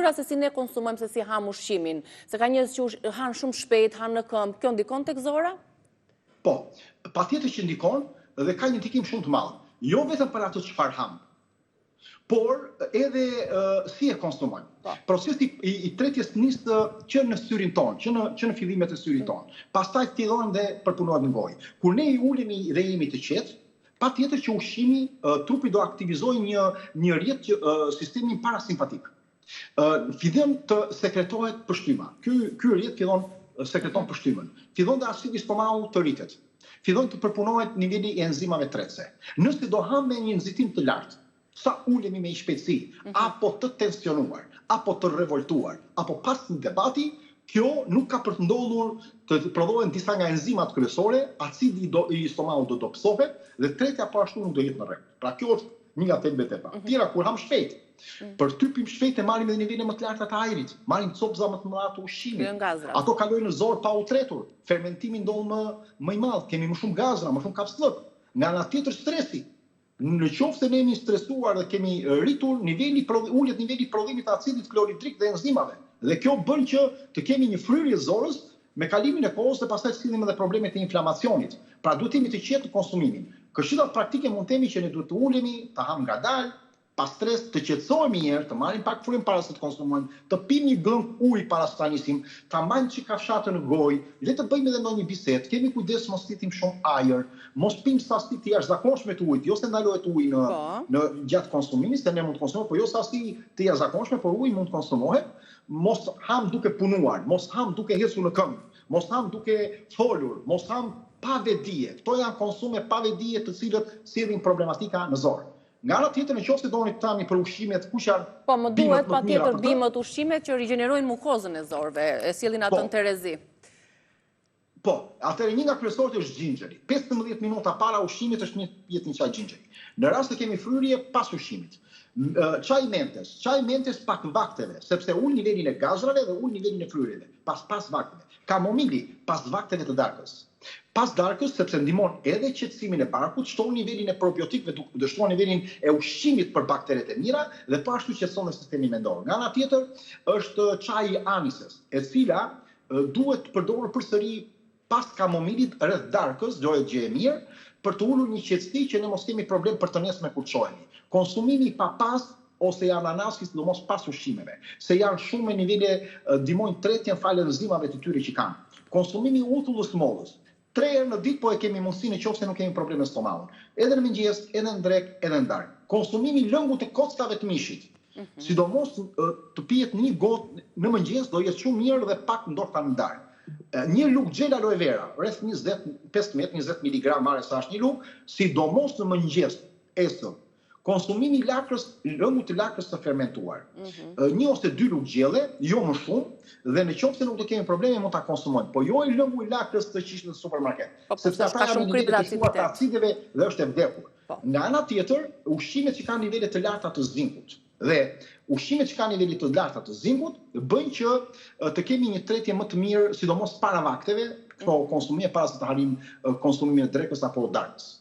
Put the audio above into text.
mënyra se si ne konsumojmë, se si ham ushqimin, se ka njerëz që han shumë shpejt, han në këmbë, kjo ndikon tek zora? Po, patjetër që ndikon dhe ka një ndikim shumë të madh. Jo vetëm për ato çfarë ham, por edhe si e konsumojmë. Procesi i tretjes nis që në syrin tonë, që në fillimet e syrit tonë. Pastaj fillojnë dhe përpunohet në gojë. Kur ne i ulemi dhe jemi të qetë, patjetër që ushqimi, trupi do aktivizojë një rrjet sistemin parasimpatik. Fillon të sekretohet përshtyma. Ky rrjet fillon sekreton përshtymen. Fillon dhe acidi stomaku të rritet. Fillon të përpunohet niveli i enzimave tretëse. Nëse do ham me një nxitim të lartë, sa ulemi me shpejtësi, apo të tensionuar, apo të revoltuar, apo pas një debati, kjo nuk ka për të ndodhur të prodhohen disa nga enzimat kryesore, acidi i stomakut do dobësohet dhe tretja po ashtu nuk do jetë në rregull. Pra kjo është një nga thelbet e parë. Tjera kur ham shpejt, për typim shpejt e marrim edhe nivele më të larta të ajrit, marrim copza më të mëdha të ushqimit. Ato kalojnë në zor pa u tretur, fermentimi ndodh më i madh, kemi më shumë gazra, më shumë kapslëk. Nga ana tjetër stresi. Në qoftë se ne jemi stresuar dhe kemi rritur ullet niveli prodhimit të acidit kloridrik dhe enzimave. Dhe kjo bën që të kemi një fryrje zorës me kalimin e kohës dhe pastaj sillim edhe problemet e inflamacionit. Pra duhet jemi të qetë në konsumimin. Këshillat praktike mund të themi që ne duhet të ulemi, të ham ngadalë, pas stres, të qetësohemi një herë, të marrim pak frym para se të konsumojmë, të pim një gëng ujë para se ta nisim, ta mbajmë çik kafshatën në gojë, le të bëjmë edhe ndonjë bisedë, kemi kujdes mos fitim shumë ajër, mos pim sasi të jashtëzakonshme të ujit, jo se ndalohet uji në gjatë konsumimit, se ne mund të konsumojmë, por jo sasi të jashtëzakonshme, por uji mund të konsumohet, mos ham duke punuar, mos ham duke hecur në këmbë, mos ham duke folur, mos ham pa vetdije. Kto janë konsume pa vetdije të cilët sillin problematika në zor. Nga ana tjetër, nëse doni të tani për ushqimet, kush janë? Po, më duhet patjetër bimët ushqimet që rigjenerojnë mukozën e zorëve, e sillin atë në terezi. Po, atëherë një nga kryesorët është xhinxheri. 15 minuta para ushqimit është një çaj xhinxheri. Në rast se kemi fryrje pas ushqimit. Çaj mentes pak vakteve, sepse ul nivelin e gazrave dhe ul nivelin e fryrjeve, pas vakteve. Kamomili pas vakteve të darkës. Pas darkës, sepse ndihmon edhe qetësimin e barkut, shton nivelin e probiotikëve, do shton nivelin e ushqimit për bakteret e mira dhe po ashtu qetëson edhe sistemin mendor. Nga ana tjetër është çaji i anises, e cila duhet të përdorur përsëri pas kamomilit rreth darkës, do të gjë e mirë, për të ulur një qetësi që ne mos kemi problem për të nesër kur çohemi. Konsumimi i papas ose i ananasit, sidomos pas ushqimeve, se janë shumë me nivele ndihmojnë tretjen falë enzimave të tyre që kanë. Konsumimi i utullës mollës, 3 herë në ditë po e kemi mundësinë nëse nuk kemi probleme stomakut. Edhe në mëngjes, edhe në drekë, edhe në darkë. Konsumimi i lëngut të kockave të mishit, sidomos të pihet një gotë në mëngjes do jetë shumë mirë dhe pak ndoshta në darkë. Një lugë xhel aloe vera, rreth 15-20 mg marrë sa është një lugë, sidomos në mëngjes, esër. Konsumimi i lakrës, lëngut të lakrës të fermentuar. 1 ose 2 lugë gjelle, jo më shumë, dhe në qoftë se nuk të kemi probleme mund ta konsumojmë, po jo i lëngu i lakrës të qishtë në supermarket, sepse ata janë nivele të shumta të acideve dhe është e vdekur. Nga ana tjetër, ushqimet që kanë nivele të larta të zinkut dhe ushqimet që kanë nivele të larta të zinkut bëjnë që të kemi një tretje më të mirë, sidomos para vakteve, këto konsumime para se të harim konsumimin e drekës apo darkës.